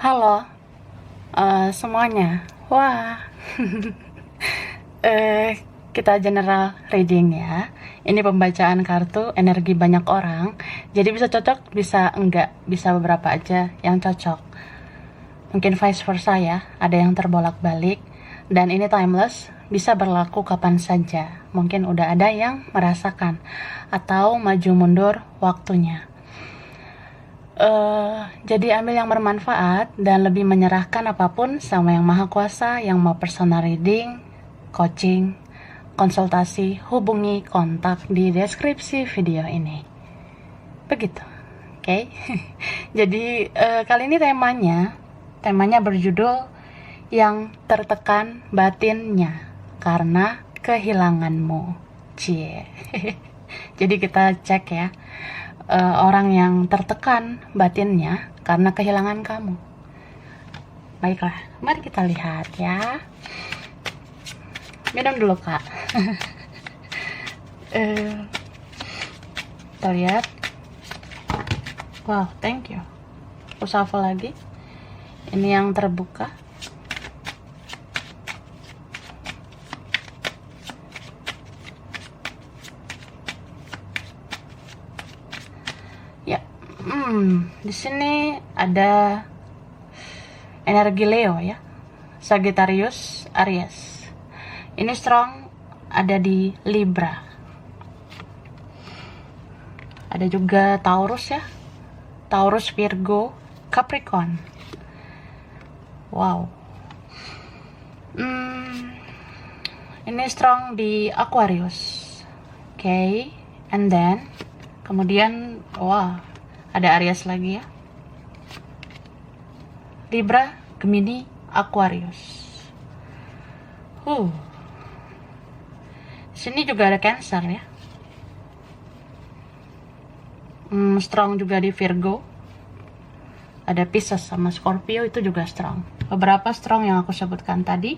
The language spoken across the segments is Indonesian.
Halo, semuanya. Wah, kita general reading ya. Ini pembacaan kartu energi banyak orang. Jadi bisa cocok, bisa enggak, bisa beberapa aja yang cocok. Mungkin vice versa ya, ada yang terbolak-balik. Dan ini timeless, bisa berlaku kapan saja. Mungkin udah ada yang merasakan atau maju mundur waktunya. Jadi ambil yang bermanfaat dan lebih menyerahkan apapun sama yang maha kuasa. Yang mau personal reading, coaching, konsultasi, hubungi kontak di deskripsi video ini. Begitu, oke? Jadi kali ini temanya berjudul yang tertekan batinnya karena kehilanganmu. Cie. Jadi kita cek ya, orang yang tertekan batinnya karena kehilangan kamu. Baiklah, mari kita lihat ya. Minum dulu kak. Kita lihat. Wow, thank you. Aku shuffle lagi. Ini yang terbuka. Ya, di sini ada energi Leo ya, Sagittarius, Aries. Ini strong ada di Libra. Ada juga Taurus ya, Taurus, Virgo, Capricorn. Wow. Ini strong di Aquarius. Okay, and then kemudian wah, ada Aries lagi ya. Libra, Gemini, Aquarius. Sini juga ada Cancer ya. Strong juga di Virgo. Ada Pisces sama Scorpio, itu juga strong. Beberapa strong yang aku sebutkan tadi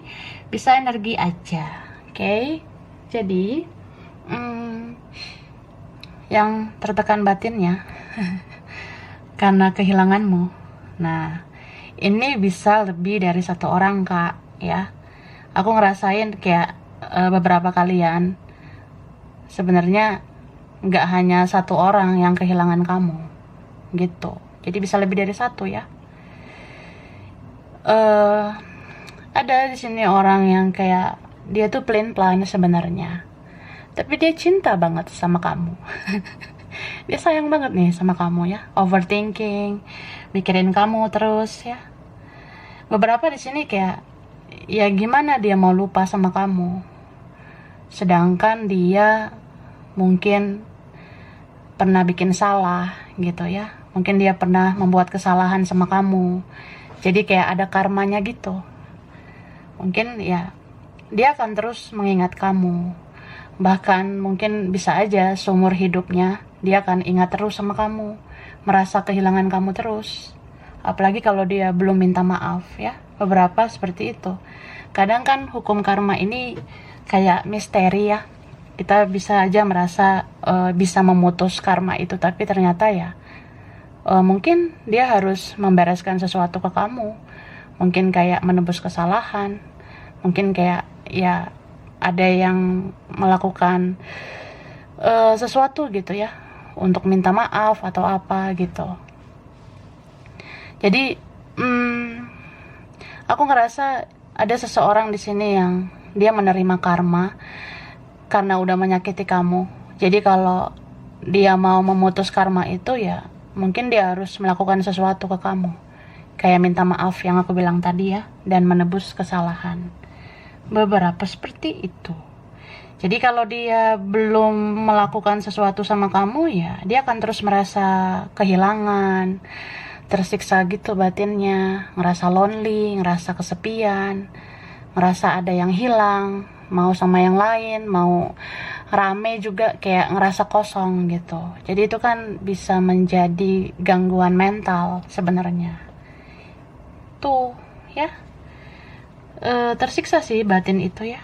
bisa energi aja. Oke. Jadi yang tertekan batinnya karena kehilanganmu. Nah, ini bisa lebih dari satu orang kak ya. Aku ngerasain kayak beberapa kalian sebenarnya nggak hanya satu orang yang kehilangan kamu gitu. Jadi bisa lebih dari satu ya. Ada di sini orang yang kayak dia tuh plain sebenarnya, tapi dia cinta banget sama kamu. Dia sayang banget nih sama kamu ya. Overthinking, mikirin kamu terus ya. Beberapa di sini kayak ya gimana dia mau lupa sama kamu, sedangkan dia mungkin pernah bikin salah gitu ya. Mungkin dia pernah membuat kesalahan sama kamu, jadi kayak ada karmanya gitu. Mungkin ya dia akan terus mengingat kamu. Bahkan mungkin bisa aja seumur hidupnya dia akan ingat terus sama kamu, merasa kehilangan kamu terus. Apalagi kalau dia belum minta maaf ya. Beberapa seperti itu. Kadang kan hukum karma ini kayak misteri ya. Kita bisa aja merasa bisa memutus karma itu, tapi ternyata ya mungkin dia harus membereskan sesuatu ke kamu. Mungkin kayak menebus kesalahan. Mungkin kayak ya ada yang melakukan sesuatu gitu ya, untuk minta maaf atau apa gitu. Jadi aku ngerasa ada seseorang di sini yang dia menerima karma karena udah menyakiti kamu. Jadi kalau dia mau memutus karma itu ya mungkin dia harus melakukan sesuatu ke kamu, kayak minta maaf yang aku bilang tadi ya, dan menebus kesalahan. Beberapa seperti itu. Jadi kalau dia belum melakukan sesuatu sama kamu ya dia akan terus merasa kehilangan, tersiksa gitu batinnya, ngerasa lonely, ngerasa kesepian, ngerasa ada yang hilang, mau sama yang lain, mau rame juga kayak ngerasa kosong gitu. Jadi itu kan bisa menjadi gangguan mental sebenarnya. Tuh ya, tersiksa sih batin itu ya.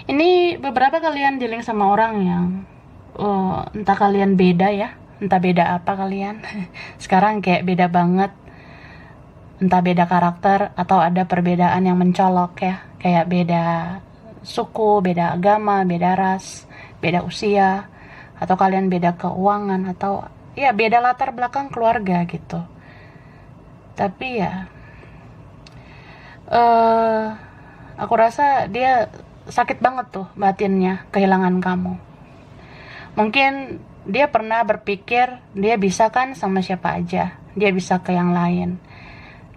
Ini beberapa kalian dealing sama orang yang entah kalian beda ya, entah beda apa kalian. Sekarang kayak beda banget. entah beda karakter atau ada perbedaan yang mencolok ya, kayak beda suku, beda agama, beda ras, beda usia, atau kalian beda keuangan, atau ya beda latar belakang keluarga gitu. Tapi ya eh aku rasa dia sakit banget tuh batinnya kehilangan kamu. Mungkin dia pernah berpikir dia bisa kan sama siapa aja, dia bisa ke yang lain.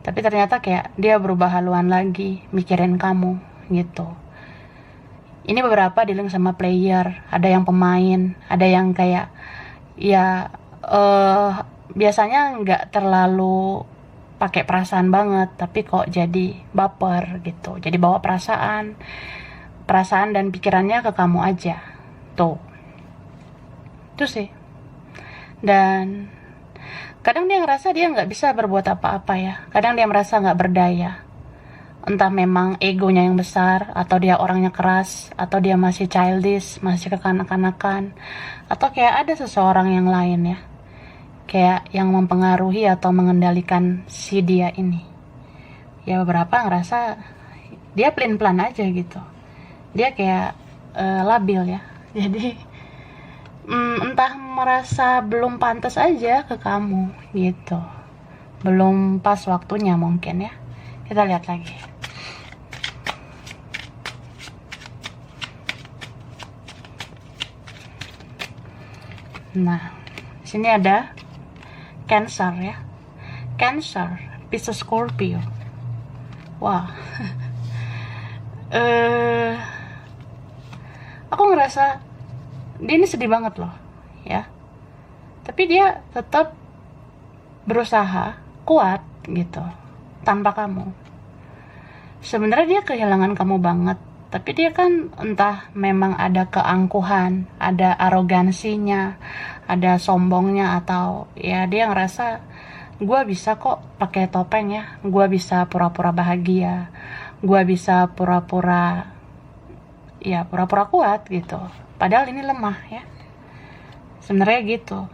Tapi ternyata kayak dia berubah haluan lagi, mikirin kamu gitu. Ini beberapa dealing sama player, ada yang pemain, ada yang kayak ya biasanya nggak terlalu pakai perasaan banget, tapi kok jadi baper gitu. Jadi bawa perasaan dan pikirannya ke kamu aja. Tuh. Itu sih. Dan kadang dia ngerasa dia nggak bisa berbuat apa-apa ya. Kadang dia merasa nggak berdaya. Entah memang egonya yang besar, atau dia orangnya keras, atau dia masih childish, masih kekanak-kanakan, atau kayak ada seseorang yang lain ya, kayak yang mempengaruhi atau mengendalikan si dia ini. Ya beberapa ngerasa dia pelin-pelan aja gitu, dia kayak labil ya. Jadi entah merasa belum pantas aja ke kamu gitu, belum pas waktunya mungkin ya. Kita lihat lagi. Nah, sini ada Cancer ya. Cancer, Pisces, Scorpio. Wah. eh aku ngerasa dia ini sedih banget loh, ya. Tapi dia tetap berusaha kuat gitu tanpa kamu. Sebenarnya dia kehilangan kamu banget, tapi dia kan entah memang ada keangkuhan, ada arogansinya, ada sombongnya, atau ya dia ngerasa gue bisa kok pakai topeng ya, gue bisa pura-pura bahagia, gue bisa pura-pura kuat gitu, padahal ini lemah ya. Sebenarnya gitu.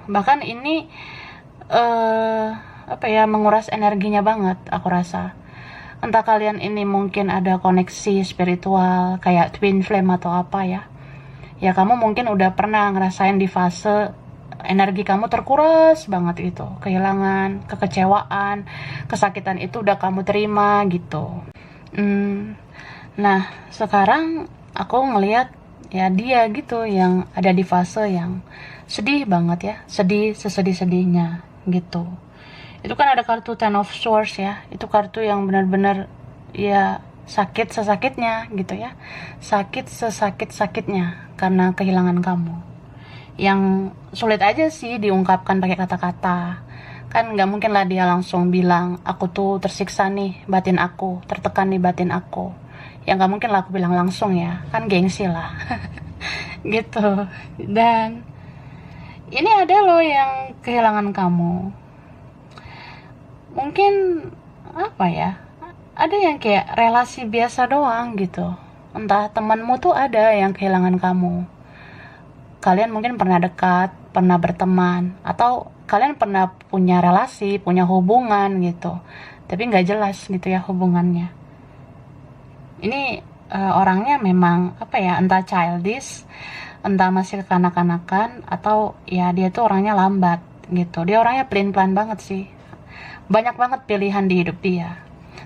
Bahkan ini menguras energinya banget aku rasa. Entah kalian ini mungkin ada koneksi spiritual kayak twin flame atau apa ya. Ya kamu mungkin udah pernah ngerasain di fase energi kamu terkuras banget itu. Kehilangan, kekecewaan, kesakitan itu udah kamu terima gitu. Nah, sekarang aku ngelihat ya dia gitu yang ada di fase yang sedih banget ya. Sedih sesedih-sedihnya gitu. Itu kan ada kartu Ten of Swords ya, itu kartu yang benar-benar ya sakit sesakitnya gitu ya, sakit sesakit-sakitnya karena kehilangan kamu, yang sulit aja sih diungkapkan pakai kata-kata. Kan nggak mungkin lah dia langsung bilang aku tuh tersiksa nih batin aku, tertekan nih batin aku, ya nggak mungkin lah aku bilang langsung ya, kan gengsi lah. Gitu. Dan ini ada loh yang kehilangan kamu, mungkin apa ya, ada yang kayak relasi biasa doang gitu, entah temanmu tuh ada yang kehilangan kamu, kalian mungkin pernah dekat, pernah berteman, atau kalian pernah punya relasi, punya hubungan gitu, tapi nggak jelas gitu ya hubungannya. Ini orangnya memang entah childish, entah masih kekanak-kanakan, atau ya dia tuh orangnya lambat gitu, dia orangnya pelin-pelan banget sih. Banyak banget pilihan di hidup dia.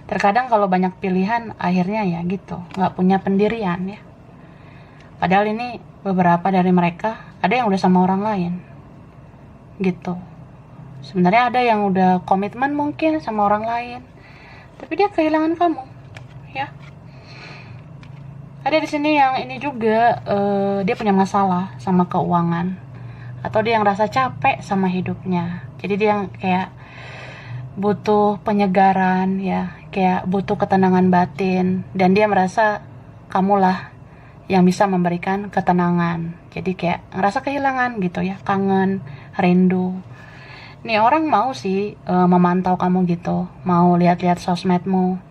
Terkadang kalau banyak pilihan akhirnya ya gitu, nggak punya pendirian ya. Padahal ini beberapa dari mereka ada yang udah sama orang lain gitu. Sebenarnya ada yang udah komitmen mungkin sama orang lain, tapi dia kehilangan kamu ya. Ada di sini yang ini juga dia punya masalah sama keuangan, atau dia yang rasa capek sama hidupnya. Jadi dia yang kayak butuh penyegaran ya, kayak butuh ketenangan batin, dan dia merasa kamulah yang bisa memberikan ketenangan. Jadi kayak ngerasa kehilangan gitu ya, kangen, rindu. Nih orang mau sih memantau kamu gitu, mau lihat-lihat sosmedmu,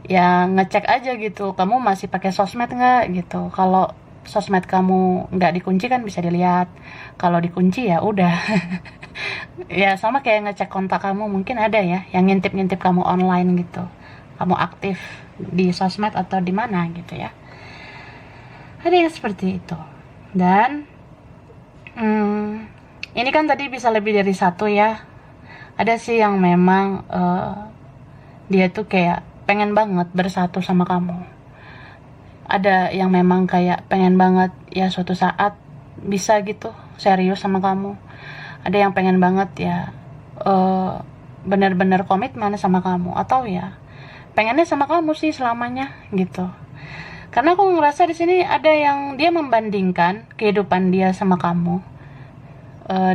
ya ngecek aja gitu, kamu masih pakai sosmed nggak gitu. Kalau sosmed kamu nggak dikunci kan bisa dilihat, kalau dikunci ya udah. Ya sama kayak ngecek kontak kamu, mungkin ada ya yang ngintip-ngintip kamu online gitu, kamu aktif di sosmed atau di mana gitu ya, ada yang seperti itu. Dan ini kan tadi bisa lebih dari satu ya. Ada sih yang memang dia tuh kayak pengen banget bersatu sama kamu. Ada yang memang kayak pengen banget ya suatu saat bisa gitu serius sama kamu. Ada yang pengen banget ya benar-benar komitmen sama kamu, atau ya pengennya sama kamu sih selamanya gitu. Karena aku ngerasa di sini ada yang dia membandingkan kehidupan dia sama kamu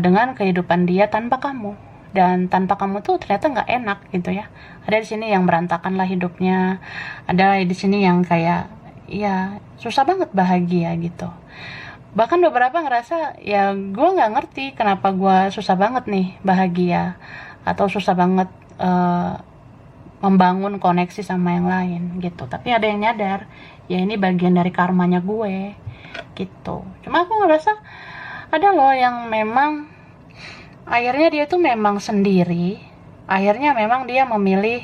dengan kehidupan dia tanpa kamu, dan tanpa kamu tuh ternyata nggak enak gitu ya. Ada di sini yang berantakan lah hidupnya, ada di sini yang kayak ya susah banget bahagia gitu. Bahkan beberapa ngerasa ya gue nggak ngerti kenapa gue susah banget nih bahagia, atau susah banget membangun koneksi sama yang lain gitu. Tapi ada yang nyadar ya ini bagian dari karmanya gue gitu. Cuma aku ngerasa ada loh yang memang akhirnya dia tuh memang sendiri, akhirnya memang dia memilih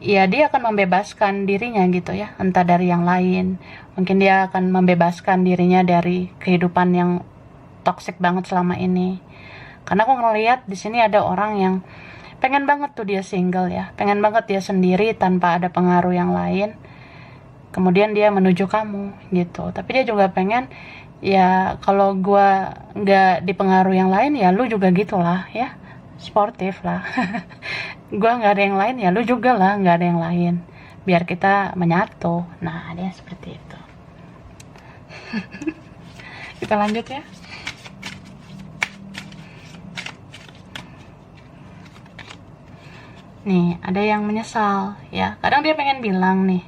ya dia akan membebaskan dirinya gitu ya, entah dari yang lain, mungkin dia akan membebaskan dirinya dari kehidupan yang toksik banget selama ini. Karena aku ngeliat di sini ada orang yang pengen banget tuh dia single ya, pengen banget dia sendiri tanpa ada pengaruh yang lain, kemudian dia menuju kamu gitu. Tapi dia juga pengen ya kalau gue nggak dipengaruhi yang lain ya lu juga gitulah ya, sportif lah. Gue nggak ada yang lain ya lu juga lah nggak ada yang lain, biar kita menyatu. Nah ada yang seperti itu. Kita lanjut ya. Nih ada yang menyesal ya, kadang dia pengen bilang nih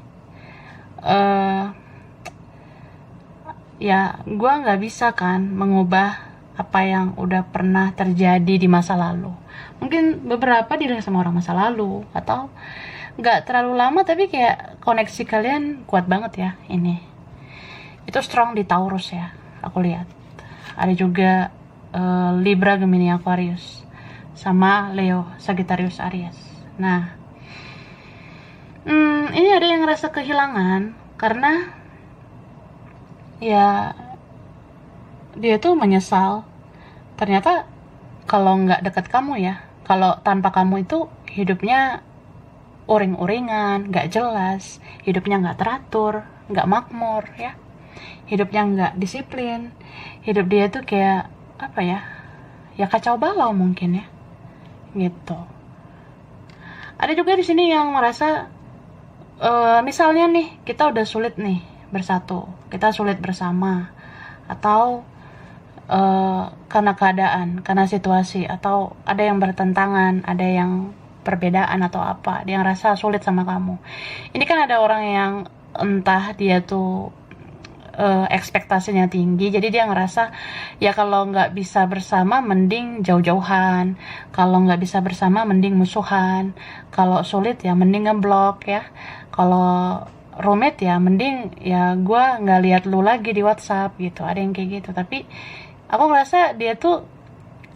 ya gue nggak bisa kan mengubah apa yang udah pernah terjadi di masa lalu. Mungkin beberapa dilihat sama orang masa lalu, atau nggak terlalu lama tapi kayak koneksi kalian kuat banget ya. Ini itu strong di Taurus ya, aku lihat. Ada juga Libra, Gemini, Aquarius, sama Leo, Sagittarius, Aries. Nah ini ada yang ngerasa kehilangan karena ya dia tuh menyesal. Ternyata kalau nggak deket kamu ya, kalau tanpa kamu itu hidupnya uring-uringan, nggak jelas, hidupnya nggak teratur, nggak makmur ya, hidupnya nggak disiplin, hidup dia tuh kayak apa ya kacau balau mungkin ya, gitu. Ada juga di sini yang merasa misalnya nih kita udah sulit nih bersatu, kita sulit bersama, atau karena keadaan, karena situasi, atau ada yang bertentangan, ada yang perbedaan atau apa, dia ngerasa sulit sama kamu. Ini kan ada orang yang entah dia tuh ekspektasinya tinggi, jadi dia ngerasa ya kalau nggak bisa bersama mending jauh-jauhan, kalau nggak bisa bersama mending musuhan, kalau sulit ya mending ngeblok ya, kalau rumit ya mending ya gue nggak lihat lu lagi di WhatsApp gitu. Ada yang kayak gitu. Tapi aku ngerasa dia tuh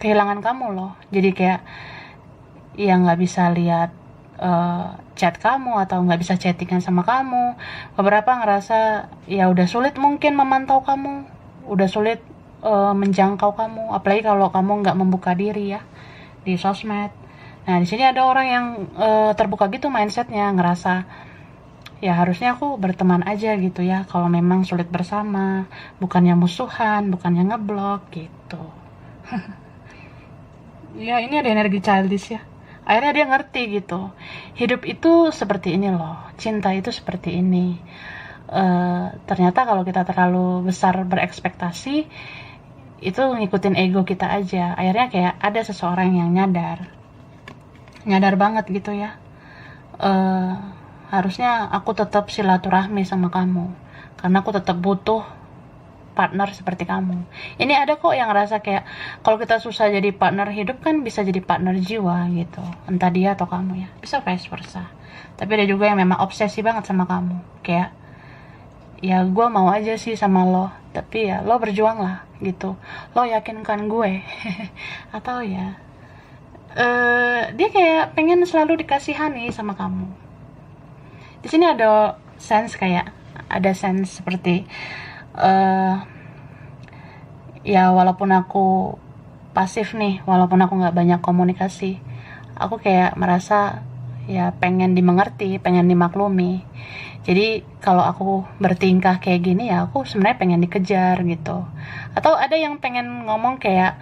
kehilangan kamu loh, jadi kayak ya nggak bisa lihat chat kamu, atau nggak bisa chattingan sama kamu. Beberapa ngerasa ya udah sulit mungkin memantau kamu, udah sulit menjangkau kamu, apalagi kalau kamu nggak membuka diri ya di sosmed. Nah di sini ada orang yang terbuka gitu mindsetnya, ngerasa ya harusnya aku berteman aja gitu ya kalau memang sulit bersama, bukannya musuhan, bukannya ngeblok gitu. Ya ini ada energi childish ya. Akhirnya dia ngerti gitu, hidup itu seperti ini loh, cinta itu seperti ini. Ternyata kalau kita terlalu besar berekspektasi, itu ngikutin ego kita aja. Akhirnya kayak ada seseorang yang nyadar banget gitu ya, harusnya aku tetap silaturahmi sama kamu, karena aku tetap butuh partner seperti kamu. Ini ada kok yang ngerasa kayak kalau kita susah jadi partner hidup kan bisa jadi partner jiwa gitu, entah dia atau kamu ya, bisa vice versa. Tapi ada juga yang memang obsesi banget sama kamu, kayak ya gue mau aja sih sama lo, tapi ya lo berjuang lah gitu, lo yakinkan gue. Atau ya dia kayak pengen selalu dikasihani sama kamu. Di sini ada sense seperti ya walaupun aku pasif nih, walaupun aku nggak banyak komunikasi, aku kayak merasa ya pengen dimengerti, pengen dimaklumi. Jadi kalau aku bertingkah kayak gini ya aku sebenarnya pengen dikejar gitu. Atau ada yang pengen ngomong kayak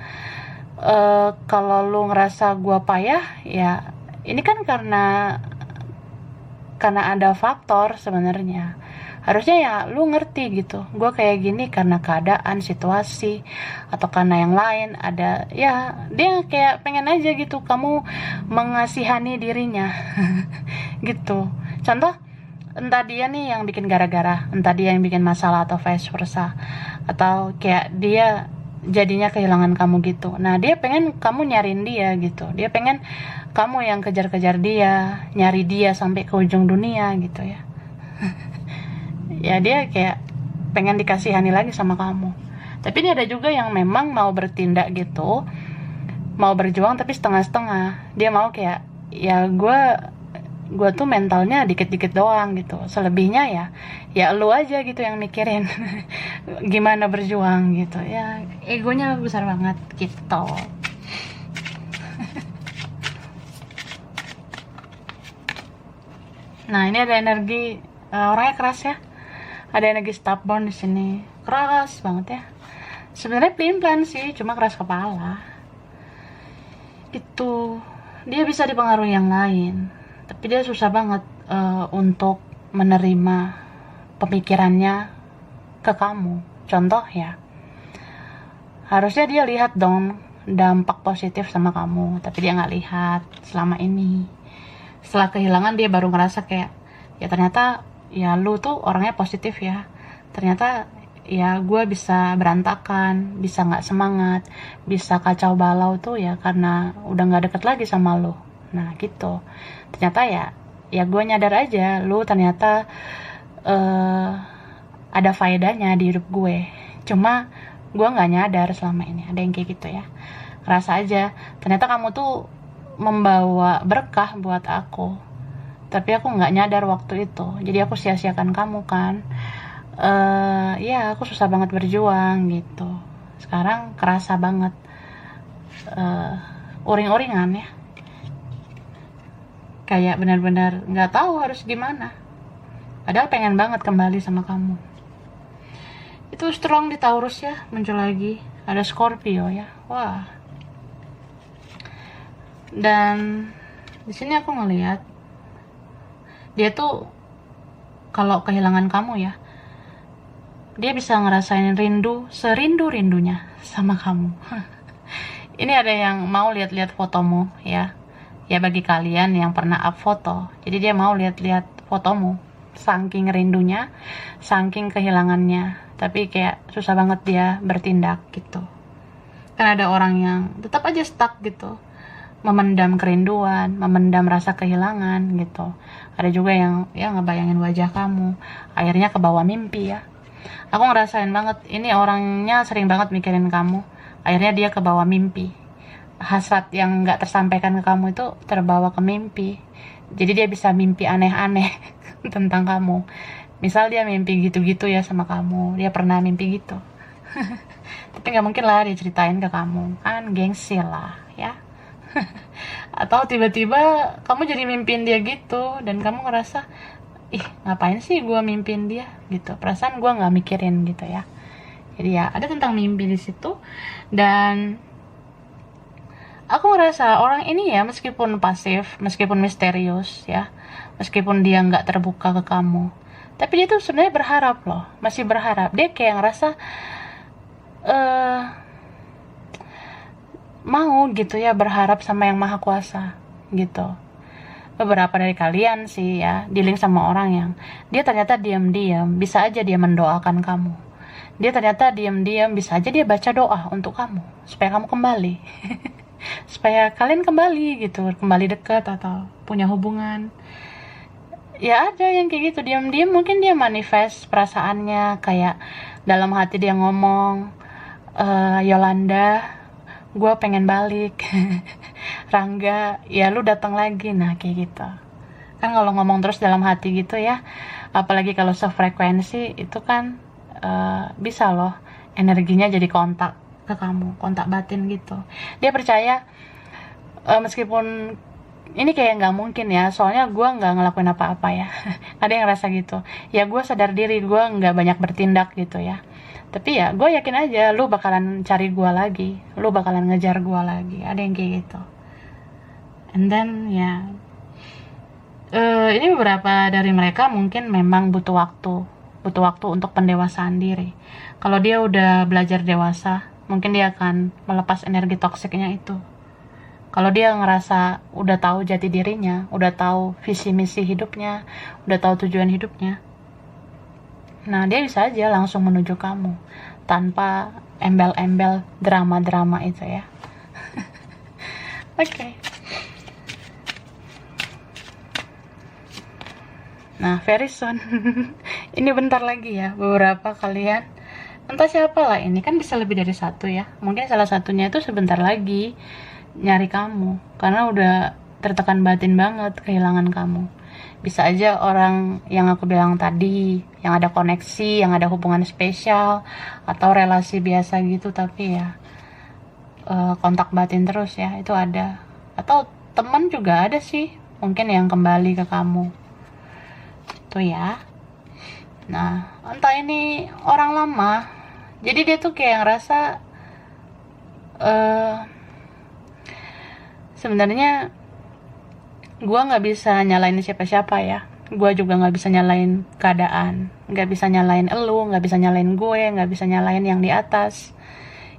kalau lu ngerasa gua payah ya ini kan karena ada faktor sebenarnya. Harusnya ya lu ngerti gitu, gue kayak gini karena keadaan, situasi, atau karena yang lain. Ada ya dia kayak pengen aja gitu kamu mengasihani dirinya. Gitu. Contoh, entah dia nih yang bikin gara-gara, entah dia yang bikin masalah atau vice versa, atau kayak dia jadinya kehilangan kamu gitu. Nah dia pengen kamu nyariin dia gitu, dia pengen kamu yang kejar-kejar dia, nyari dia sampai ke ujung dunia gitu ya. Ya dia kayak pengen dikasihani lagi sama kamu. Tapi ini ada juga yang memang mau bertindak gitu, mau berjuang tapi setengah-setengah. Dia mau kayak ya gue tuh mentalnya dikit-dikit doang gitu, selebihnya ya lu aja gitu yang mikirin gimana berjuang gitu ya, egonya besar banget gitu. Nah ini ada energi orangnya keras ya, ada energi stubborn di sini, keras banget ya. Sebenarnya pelin-pelan sih, cuma keras kepala. Itu dia bisa dipengaruhi yang lain, tapi dia susah banget untuk menerima pemikirannya ke kamu. Contoh ya, harusnya dia lihat dong dampak positif sama kamu, tapi dia nggak lihat selama ini. Setelah kehilangan dia baru ngerasa kayak ya ternyata ya lu tuh orangnya positif ya, ternyata ya gue bisa berantakan, bisa nggak semangat, bisa kacau balau tuh ya karena udah nggak deket lagi sama lu. Nah gitu, ternyata ya gue nyadar aja lu ternyata ada faedahnya di hidup gue, cuma gue nggak nyadar selama ini. Ada yang kayak gitu ya, rasa aja ternyata kamu tuh membawa berkah buat aku, tapi aku nggak nyadar waktu itu, jadi aku sia-siakan kamu kan. Ya aku susah banget berjuang gitu, sekarang kerasa banget uring-uringan ya, kayak benar-benar nggak tahu harus gimana, padahal pengen banget kembali sama kamu. Itu strong di Taurus ya, muncul lagi ada Scorpio ya. Wah, dan di sini aku ngelihat dia tuh kalau kehilangan kamu ya, dia bisa ngerasain rindu serindu-rindunya sama kamu. Ini ada yang mau lihat-lihat fotomu ya. Ya bagi kalian yang pernah up foto, jadi dia mau lihat-lihat fotomu. Saking rindunya, saking kehilangannya, tapi kayak susah banget dia bertindak gitu. Kan ada orang yang tetap aja stuck gitu, memendam kerinduan, memendam rasa kehilangan gitu. Ada juga yang ya ngebayangin wajah kamu, akhirnya kebawa mimpi ya. Aku ngerasain banget, ini orangnya sering banget mikirin kamu, akhirnya dia kebawa mimpi. Hasrat yang gak tersampaikan ke kamu itu terbawa ke mimpi, jadi dia bisa mimpi aneh-aneh tentang kamu. Misal dia mimpi gitu-gitu ya sama kamu, dia pernah mimpi gitu. Tapi gak mungkin lah dia ceritain ke kamu, kan gengsi lah ya. Atau tiba-tiba kamu jadi mimpin dia gitu, dan kamu ngerasa ih ngapain sih gue mimpin dia gitu, perasaan gue nggak mikirin gitu ya. Jadi ya ada tentang mimpi di situ. Dan aku ngerasa orang ini ya meskipun pasif, meskipun misterius ya, meskipun dia nggak terbuka ke kamu, tapi dia tuh sebenarnya berharap loh, masih berharap. Dia kayak ngerasa mau gitu ya, berharap sama yang maha kuasa gitu. Beberapa dari kalian sih ya dealing sama orang yang dia ternyata diam-diam bisa aja dia mendoakan kamu, dia ternyata diam-diam bisa aja dia baca doa untuk kamu supaya kamu kembali. Supaya kalian kembali gitu, kembali dekat atau punya hubungan. Ya ada yang kayak gitu, diam-diam mungkin dia manifest perasaannya kayak dalam hati dia ngomong, Yolanda, gue pengen balik. Rangga, ya lu datang lagi. Nah kayak gitu kan, kalau ngomong terus dalam hati gitu ya, apalagi kalau sefrekuensi itu kan, bisa loh energinya jadi kontak ke kamu, kontak batin gitu. Dia percaya, meskipun ini kayak nggak mungkin ya, soalnya gue nggak ngelakuin apa-apa ya. Ada yang rasa gitu ya, gue sadar diri gue nggak banyak bertindak gitu ya, tapi ya gue yakin aja lu bakalan cari gue lagi, lu bakalan ngejar gue lagi. Ada yang kayak gitu. And then ya, ini beberapa dari mereka mungkin memang butuh waktu untuk pendewasaan diri. Kalau dia udah belajar dewasa, mungkin dia akan melepas energi toksiknya itu. Kalau dia ngerasa udah tahu jati dirinya, udah tahu visi misi hidupnya, udah tahu tujuan hidupnya, nah dia bisa aja langsung menuju kamu tanpa embel-embel drama-drama itu ya. Oke. Nah, very soon. Ini bentar lagi ya, beberapa kalian, entah siapa lah ini, kan bisa lebih dari satu ya. Mungkin salah satunya itu sebentar lagi nyari kamu, karena udah tertekan batin banget kehilangan kamu. Bisa aja orang yang aku bilang tadi, yang ada koneksi, yang ada hubungan spesial, atau relasi biasa gitu, tapi ya kontak batin terus ya, itu ada. Atau teman juga ada sih, mungkin yang kembali ke kamu tuh ya. Nah, entah ini orang lama, jadi dia tuh kayak ngerasa, eh sebenarnya gue nggak bisa nyalain siapa-siapa ya. Gue juga nggak bisa nyalain keadaan, nggak bisa nyalain elu, nggak bisa nyalain gue, nggak bisa nyalain yang di atas.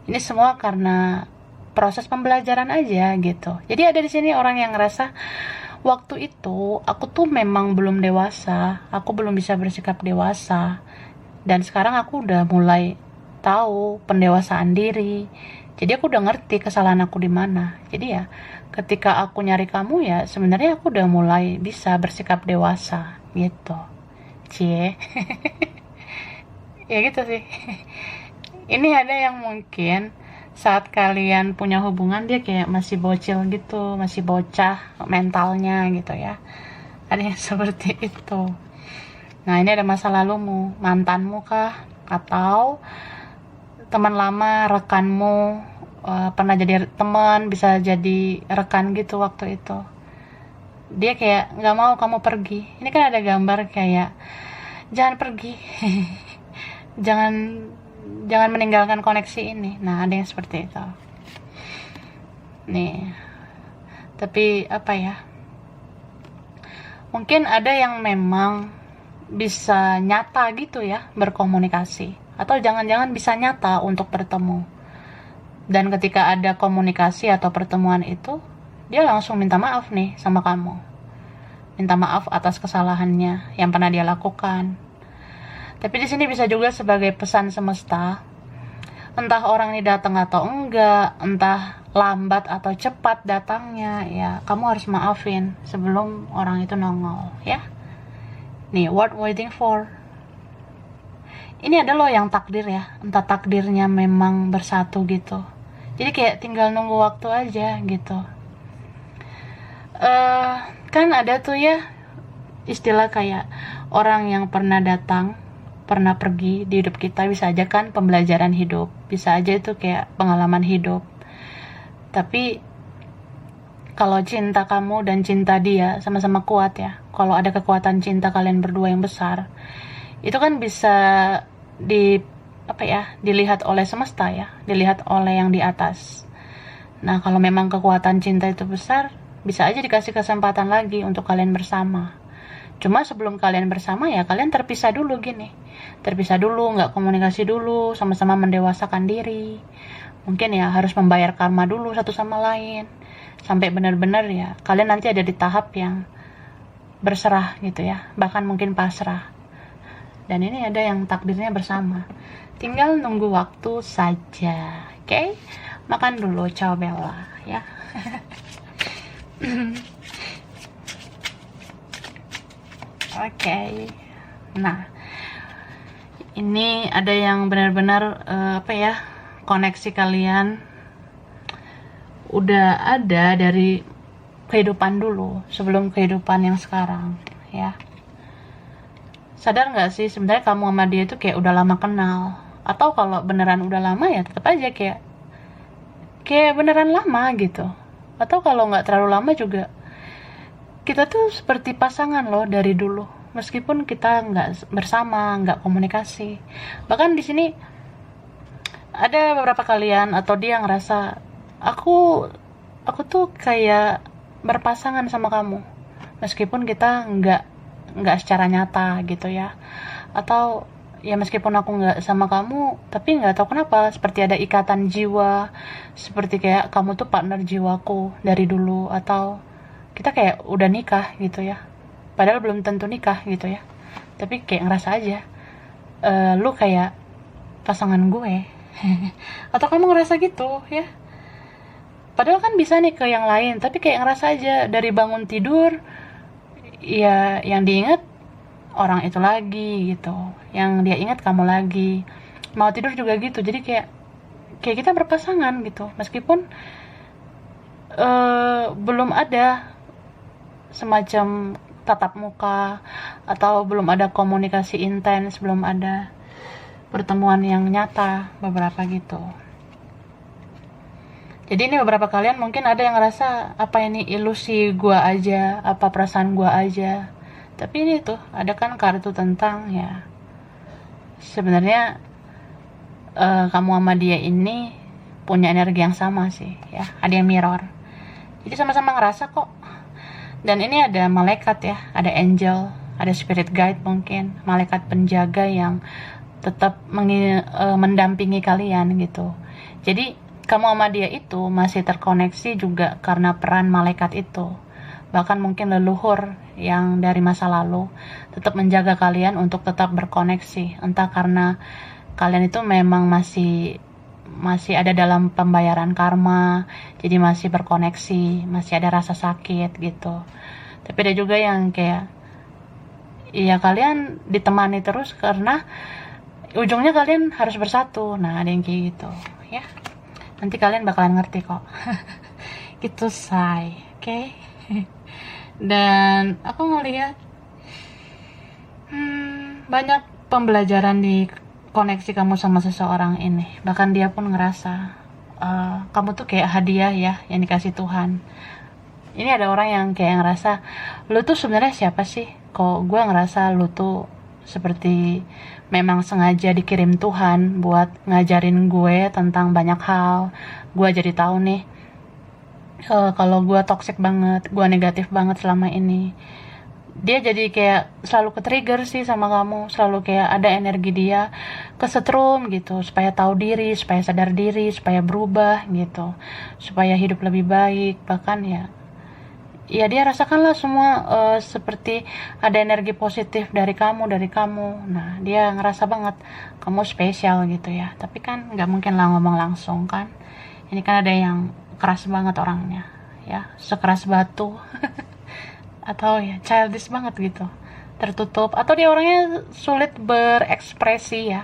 Ini semua karena proses pembelajaran aja gitu. Jadi ada di sini orang yang ngerasa, waktu itu aku tuh memang belum dewasa, aku belum bisa bersikap dewasa, dan sekarang aku udah mulai tahu pendewasaan diri. Jadi aku udah ngerti kesalahan aku di mana. Jadi ya, ketika aku nyari kamu ya, sebenarnya aku udah mulai bisa bersikap dewasa gitu. Cie. Ya gitu sih. Ini ada yang mungkin saat kalian punya hubungan dia kayak masih bocil gitu, masih bocah mentalnya gitu ya. Ada yang seperti itu. Nah, ini ada masa lalumu, mantanmu kah? Atau teman lama, rekanmu, pernah jadi teman, bisa jadi rekan gitu waktu itu. Dia kayak nggak mau kamu pergi. Ini kan ada gambar kayak, jangan pergi. jangan jangan meninggalkan koneksi ini. Nah, ada yang seperti itu. Nih. Tapi apa ya? Mungkin ada yang memang bisa nyata gitu ya berkomunikasi, atau jangan-jangan bisa nyata untuk bertemu. Dan ketika ada komunikasi atau pertemuan itu, dia langsung minta maaf nih sama kamu. Minta maaf atas kesalahannya yang pernah dia lakukan. Tapi di sini bisa juga sebagai pesan semesta. Entah orang ini datang atau enggak, entah lambat atau cepat datangnya, ya kamu harus maafin sebelum orang itu nongol ya. Nih, what waiting for? Ini ada loh yang takdir ya, entah takdirnya memang bersatu gitu. Jadi kayak tinggal nunggu waktu aja gitu. Kan ada tuh ya istilah kayak orang yang pernah datang, pernah pergi di hidup kita, bisa aja kan pembelajaran hidup, bisa aja itu kayak pengalaman hidup. Tapi kalau cinta kamu dan cinta dia sama-sama kuat ya, kalau ada kekuatan cinta kalian berdua yang besar, itu kan bisa dilihat oleh semesta ya, dilihat oleh yang di atas. Nah, kalau memang kekuatan cinta itu besar, bisa aja dikasih kesempatan lagi untuk kalian bersama. Cuma sebelum kalian bersama ya kalian terpisah dulu gini, terpisah dulu, nggak komunikasi dulu, sama-sama mendewasakan diri. Mungkin ya harus membayar karma dulu satu sama lain, sampai benar-benar ya kalian nanti ada di tahap yang berserah gitu ya, bahkan mungkin pasrah. Dan ini ada yang takdirnya bersama, tinggal nunggu waktu saja. Oke? Makan dulu, ciao Bella ya. Oke. Nah, ini ada yang benar-benar koneksi kalian udah ada dari kehidupan dulu sebelum kehidupan yang sekarang ya. Sadar nggak sih sebenarnya kamu sama dia itu kayak udah lama kenal, atau kalau beneran udah lama ya tetap aja kayak beneran lama gitu, atau kalau nggak terlalu lama juga kita tuh seperti pasangan loh dari dulu, meskipun kita nggak bersama, nggak komunikasi. Bahkan di sini ada beberapa kalian atau dia ngerasa aku tuh kayak berpasangan sama kamu, meskipun kita nggak secara nyata gitu ya. Atau ya meskipun aku nggak sama kamu, tapi nggak tahu kenapa seperti ada ikatan jiwa, seperti kayak kamu tuh partner jiwaku dari dulu, atau kita kayak udah nikah gitu ya, padahal belum tentu nikah gitu ya, tapi kayak ngerasa aja lu kayak pasangan gue. Atau kamu ngerasa gitu ya, padahal kan bisa nih ke yang lain, tapi kayak ngerasa aja dari bangun tidur ya yang diingat orang itu lagi gitu, yang dia ingat kamu lagi, mau tidur juga gitu. Jadi kayak kita berpasangan gitu, meskipun belum ada semacam tatap muka, atau belum ada komunikasi intens, belum ada pertemuan yang nyata beberapa gitu. Jadi ini beberapa kalian mungkin ada yang ngerasa apa ini ilusi gua aja, apa perasaan gua aja. Tapi ini tuh ada kan kartu tentang ya sebenarnya kamu sama dia ini punya energi yang sama sih ya, ada yang mirror. Jadi sama-sama ngerasa kok. Dan ini ada malaikat ya, ada angel, ada spirit guide, mungkin malaikat penjaga yang tetap mendampingi kalian gitu. Jadi kamu sama dia itu masih terkoneksi juga karena peran malaikat itu. Bahkan mungkin leluhur yang dari masa lalu tetap menjaga kalian untuk tetap berkoneksi, entah karena kalian itu memang masih ada dalam pembayaran karma, jadi masih berkoneksi, masih ada rasa sakit gitu. Tapi ada juga yang kayak ya kalian ditemani terus karena ujungnya kalian harus bersatu. Nah ada yang kayak gitu ya, nanti kalian bakalan ngerti kok. Gitu say, oke? Dan aku ngeliat banyak pembelajaran di koneksi kamu sama seseorang ini. Bahkan dia pun ngerasa kamu tuh kayak hadiah ya yang dikasih Tuhan. Ini ada orang yang kayak ngerasa lu tuh sebenarnya siapa sih, kok gue ngerasa lu tuh seperti memang sengaja dikirim Tuhan buat ngajarin gue tentang banyak hal. Gue jadi tahu nih kalau gue toxic banget, gue negatif banget selama ini. Dia jadi kayak selalu ke-trigger sih sama kamu, selalu kayak ada energi dia kesetrum gitu, supaya tahu diri, supaya sadar diri, supaya berubah gitu, supaya hidup lebih baik. Bahkan ya dia rasakanlah semua seperti ada energi positif dari kamu. Nah dia ngerasa banget kamu spesial gitu ya, tapi kan nggak mungkin lah ngomong langsung kan. Ini kan ada yang keras banget orangnya ya, sekeras batu. Atau ya childish banget gitu, tertutup, atau dia orangnya sulit berekspresi ya,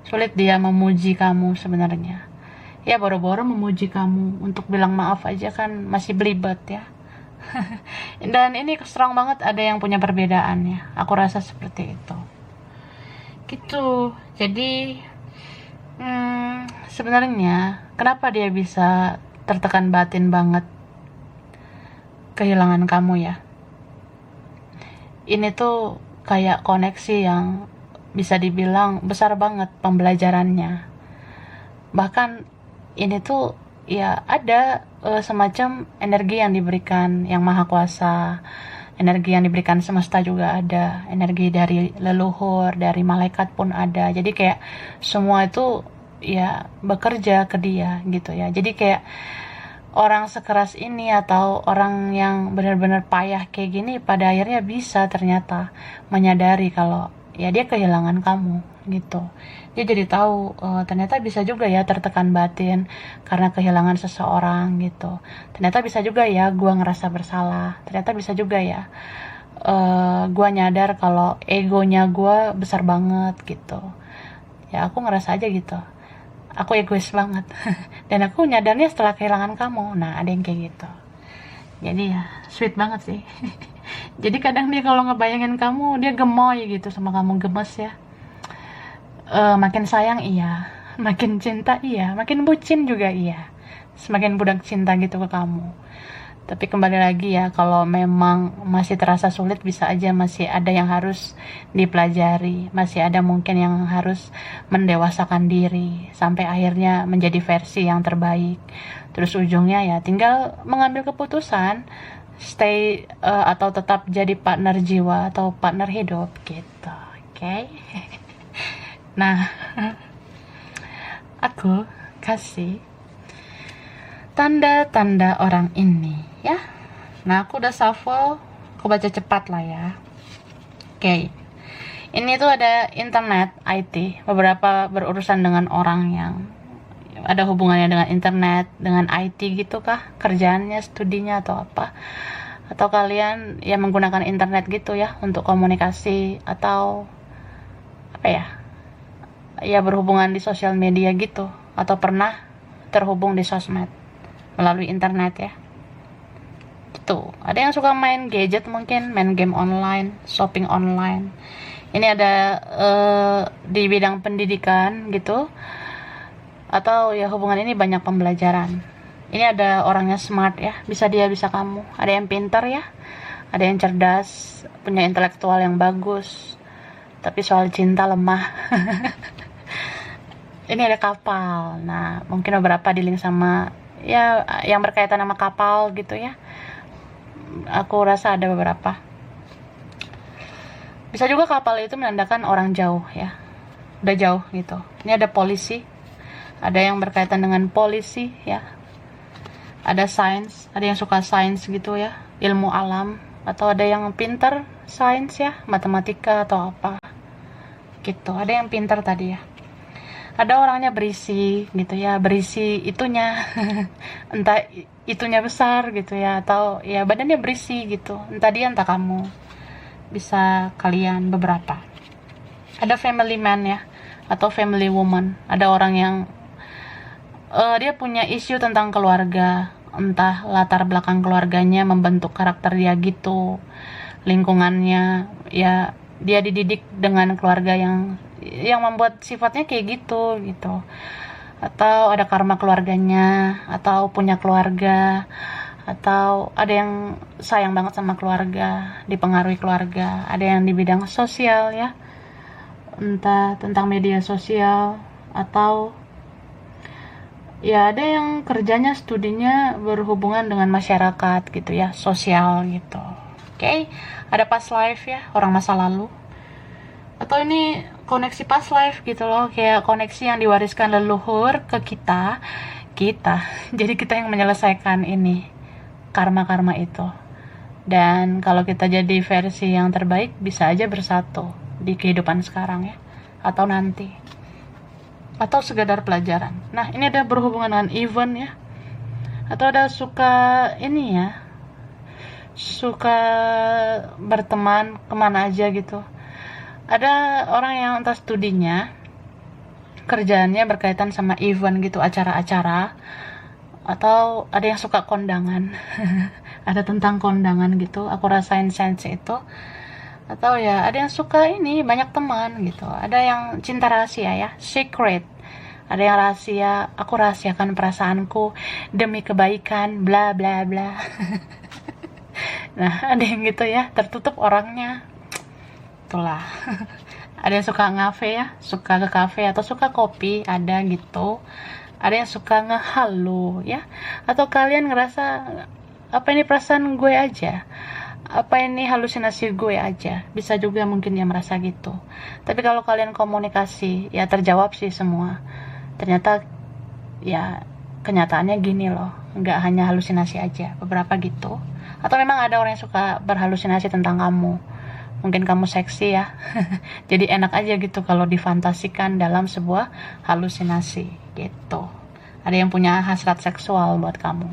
sulit dia memuji kamu sebenarnya ya, boro-boro memuji kamu untuk bilang maaf aja kan masih belibet ya. Dan ini strong banget ada yang punya perbedaan ya, aku rasa seperti itu gitu. Jadi sebenarnya kenapa dia bisa tertekan batin banget kehilangan kamu ya, ini tuh kayak koneksi yang bisa dibilang besar banget pembelajarannya. Bahkan ini tuh ya ada semacam energi yang diberikan yang maha kuasa, energi yang diberikan semesta juga ada, energi dari leluhur, dari malaikat pun ada. Jadi kayak semua itu ya bekerja ke dia gitu ya. Jadi kayak orang sekeras ini atau orang yang benar-benar payah kayak gini pada akhirnya bisa ternyata menyadari kalau ya dia kehilangan kamu gitu. Dia jadi tahu ternyata bisa juga ya tertekan batin karena kehilangan seseorang gitu. Ternyata bisa juga ya gua ngerasa bersalah. Ternyata bisa juga ya gua nyadar kalau egonya gua besar banget gitu. Ya aku ngerasa aja gitu, aku egois banget. Dan aku nyadarnya setelah kehilangan kamu. Nah, ada yang kayak gitu. Jadi ya sweet banget sih. Jadi kadang dia kalau ngebayangin kamu, dia gemoy gitu sama kamu, gemes ya. Makin sayang iya, makin cinta iya, makin bucin juga iya, semakin budak cinta gitu ke kamu. Tapi kembali lagi ya, kalau memang masih terasa sulit, bisa aja masih ada yang harus dipelajari, masih ada mungkin yang harus mendewasakan diri sampai akhirnya menjadi versi yang terbaik. Terus ujungnya ya tinggal mengambil keputusan stay atau tetap jadi partner jiwa atau partner hidup gitu. Oke. Okay? Nah, aku kasih tanda-tanda orang ini ya. Nah, aku udah shuffle, aku baca cepat lah ya. Oke. Ini tuh ada internet, IT, beberapa berurusan dengan orang yang ada hubungannya dengan internet, dengan IT gitu kah? Kerjaannya, studinya atau apa? Atau kalian ya menggunakan internet gitu ya untuk komunikasi atau apa ya? Ya berhubungan di sosial media gitu, atau pernah terhubung di sosmed melalui internet ya. Gitu. Ada yang suka main gadget, mungkin main game online, shopping online. Ini ada di bidang pendidikan gitu, atau ya hubungan ini banyak pembelajaran. Ini ada orangnya smart ya, bisa dia bisa kamu. Ada yang pintar ya, ada yang cerdas, punya intelektual yang bagus, tapi soal cinta lemah. Ini ada kapal. Nah, mungkin beberapa di link sama ya yang berkaitan sama kapal gitu ya. Aku rasa ada beberapa. Bisa juga kapal itu menandakan orang jauh ya. Udah jauh gitu. Ini ada polisi. Ada yang berkaitan dengan polisi ya. Ada sains, ada yang suka sains gitu ya, ilmu alam, atau ada yang pintar sains ya, matematika atau apa. Gitu. Ada yang pintar tadi ya. Ada orangnya berisi gitu ya, berisi itunya entah itunya besar gitu ya, atau ya badannya berisi gitu, entah dia entah kamu, bisa kalian beberapa. Ada family man ya, atau family woman, ada orang yang dia punya isu tentang keluarga, entah latar belakang keluarganya membentuk karakter dia gitu, lingkungannya ya, dia dididik dengan keluarga yang membuat sifatnya kayak gitu, atau ada karma keluarganya, atau punya keluarga, atau ada yang sayang banget sama keluarga, dipengaruhi keluarga. Ada yang di bidang sosial ya, entah tentang media sosial, atau ya ada yang kerjanya, studinya berhubungan dengan masyarakat gitu ya, sosial gitu. Oke. Ada past life ya, orang masa lalu, atau ini koneksi past life gitu loh, kayak koneksi yang diwariskan leluhur ke kita. Jadi kita yang menyelesaikan ini karma-karma itu. Dan kalau kita jadi versi yang terbaik, bisa aja bersatu di kehidupan sekarang ya, atau nanti, atau sekedar pelajaran. Nah, ini ada berhubungan dengan event ya, atau ada suka ini ya, suka berteman kemana aja gitu. Ada orang yang entah studinya, kerjaannya berkaitan sama event gitu, acara-acara, atau ada yang suka kondangan. Ada tentang kondangan gitu, aku rasain sense itu. Atau ya ada yang suka ini, banyak teman gitu. Ada yang cinta rahasia ya, secret. Ada yang rahasia, aku rahasiakan perasaanku demi kebaikan, bla bla bla. Nah, ada yang gitu ya, tertutup orangnya. Itulah. Ada yang suka ngafe ya, suka ke kafe atau suka kopi, ada gitu. Ada yang suka ngehalu ya, atau kalian ngerasa apa ini perasaan gue aja, apa ini halusinasi gue aja, bisa juga mungkin yang merasa gitu. Tapi kalau kalian komunikasi ya terjawab sih semua. Ternyata ya kenyataannya gini loh, nggak hanya halusinasi aja, beberapa gitu. Atau memang ada orang yang suka berhalusinasi tentang kamu, mungkin kamu seksi ya. Jadi enak aja gitu kalau difantasikan dalam sebuah halusinasi gitu. Ada yang punya hasrat seksual buat kamu.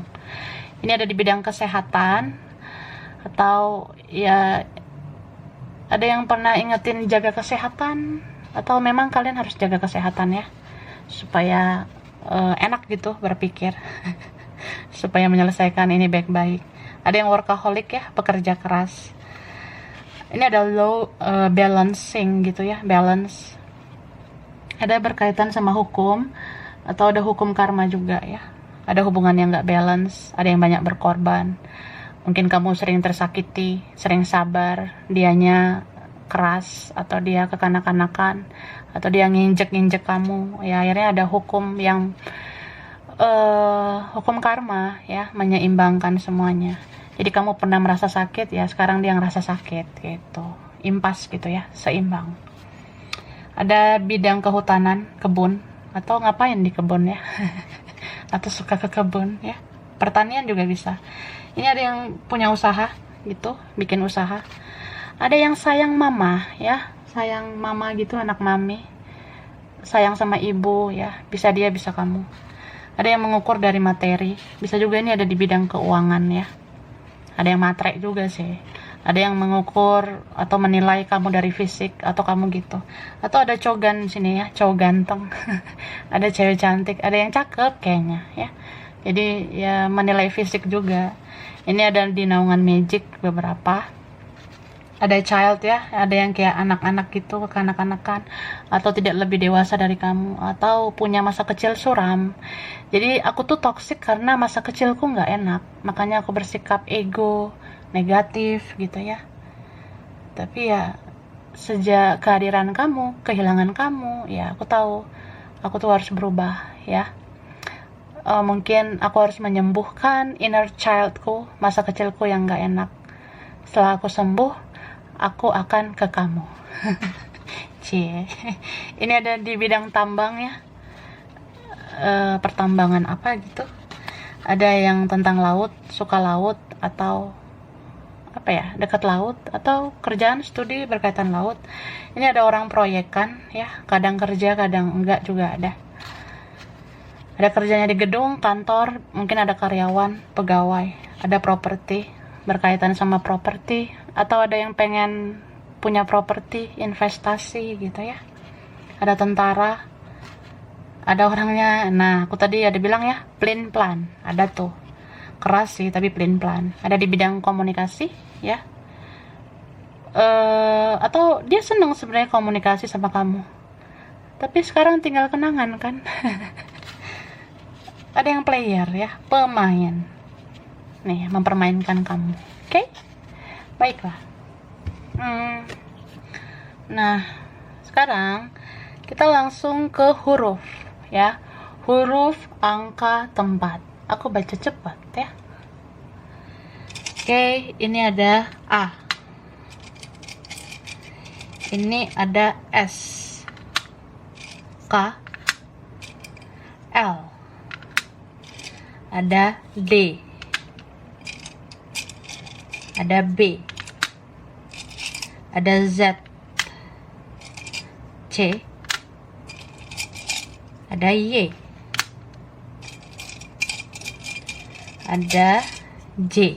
Ini ada di bidang kesehatan, atau ya ada yang pernah ingetin jaga kesehatan, atau memang kalian harus jaga kesehatan ya, supaya enak gitu berpikir, supaya menyelesaikan ini baik-baik. Ada yang workaholic ya, pekerja keras. Ini ada low balancing gitu ya, balance. Ada berkaitan sama hukum, atau ada hukum karma juga ya. Ada hubungan yang nggak balance, ada yang banyak berkorban. Mungkin kamu sering tersakiti, sering sabar, dianya keras, atau dia kekanak-kanakan, atau dia nginjek-nginjek kamu. Ya akhirnya ada hukum yang hukum karma ya, menyeimbangkan semuanya. Jadi kamu pernah merasa sakit ya, sekarang dia ngerasa sakit gitu. Impas gitu ya, seimbang. Ada bidang kehutanan, kebun, atau ngapain di kebun ya. Atau suka ke kebun ya. Pertanian juga bisa. Ini ada yang punya usaha gitu, bikin usaha. Ada yang sayang mama ya, sayang mama gitu, anak mami. Sayang sama ibu ya, bisa dia, bisa kamu. Ada yang mengukur dari materi, bisa juga ini ada di bidang keuangan ya. Ada yang matre juga sih. Ada yang mengukur atau menilai kamu dari fisik, atau kamu gitu. Atau ada cogan sini ya, cowok ganteng. Ada cewek cantik, ada yang cakep kayaknya ya. Jadi ya menilai fisik juga. Ini ada di naungan magic beberapa. Ada child ya, ada yang kayak anak-anak gitu, kekanak-kanakan, atau tidak lebih dewasa dari kamu, atau punya masa kecil suram. Jadi aku tuh toxic karena masa kecilku nggak enak, makanya aku bersikap ego, negatif gitu ya. Tapi ya sejak kehadiran kamu, kehilangan kamu, ya aku tahu aku tuh harus berubah ya. Mungkin aku harus menyembuhkan inner childku, masa kecilku yang nggak enak. Setelah aku sembuh, aku akan ke kamu. Cie. Ini ada di bidang tambang ya. Pertambangan apa gitu. Ada yang tentang laut, suka laut, atau apa ya, dekat laut, atau kerjaan studi berkaitan laut. Ini ada orang proyekan ya, kadang kerja kadang enggak juga ada. Ada kerjanya di gedung, kantor, mungkin ada karyawan, pegawai, ada properti, berkaitan sama properti, atau ada yang pengen punya properti, investasi gitu ya. Ada tentara, ada orangnya. Nah, aku tadi ada bilang ya, plain plan, ada tuh. Keras sih, tapi plain plan. Ada di bidang komunikasi ya. Atau dia senang sebenarnya komunikasi sama kamu. Tapi sekarang tinggal kenangan kan. Ada yang player ya, pemain. Nih, mempermainkan kamu. Oke? Baiklah. Nah, sekarang kita langsung ke huruf ya. Huruf, angka, tempat. Aku baca cepat ya. Oke, ini ada A. Ini ada S. K. L. Ada D. Ada B. Ada Z. C. Ada Y. Ada J.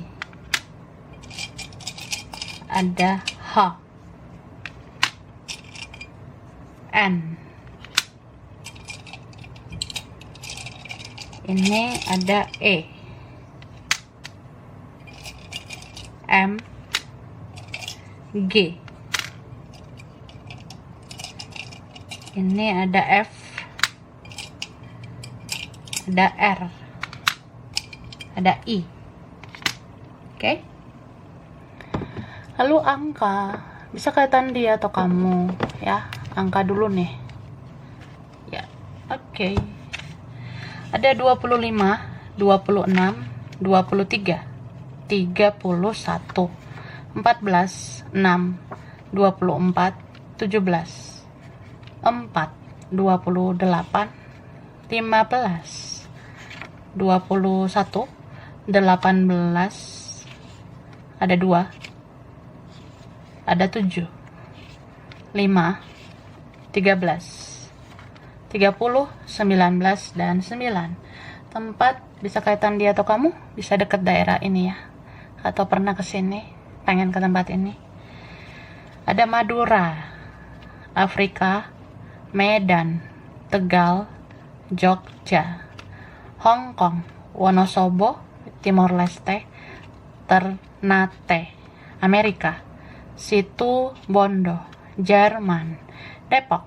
Ada H. N. Ini ada E. M. G. Ini ada F. Ada R. Ada I. Oke. Lalu angka, bisa kaitan dia atau kamu ya. Angka dulu nih ya. Oke. Ada 25, 26, 23, 31, 14, 6, 24, 17, 4, 28, 15, 21, 18, ada 2, ada 7, 5, 13, 30, 19, dan 9. Tempat bisa kaitan dia atau kamu, bisa dekat daerah ini ya, atau pernah kesini, pengen ke tempat ini. Ada Madura, Afrika, Medan, Tegal, Jogja, Hong Kong, Wonosobo, Timor Leste, Ternate, Amerika, Situ Bondo, Jerman, Depok,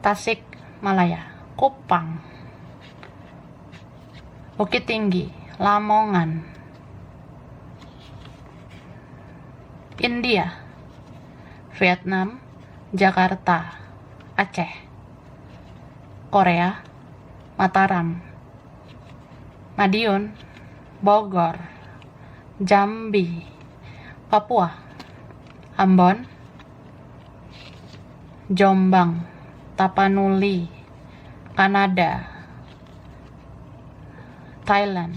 Tasik Malaya, Kupang, Bukit Tinggi, Lamongan, India, Vietnam, Jakarta, Aceh, Korea, Mataram, Madiun, Bogor, Jambi, Papua, Ambon, Jombang, Tapanuli, Kanada, Thailand,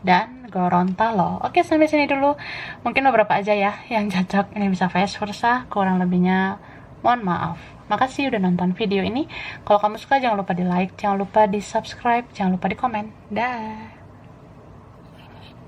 dan Gorontalo. Oke, sampai sini dulu. Mungkin beberapa aja ya yang cocok. Ini bisa vice versa, kurang lebihnya mohon maaf. Makasih udah nonton video ini. Kalau kamu suka jangan lupa di like, jangan lupa di subscribe, jangan lupa di komen. Dah.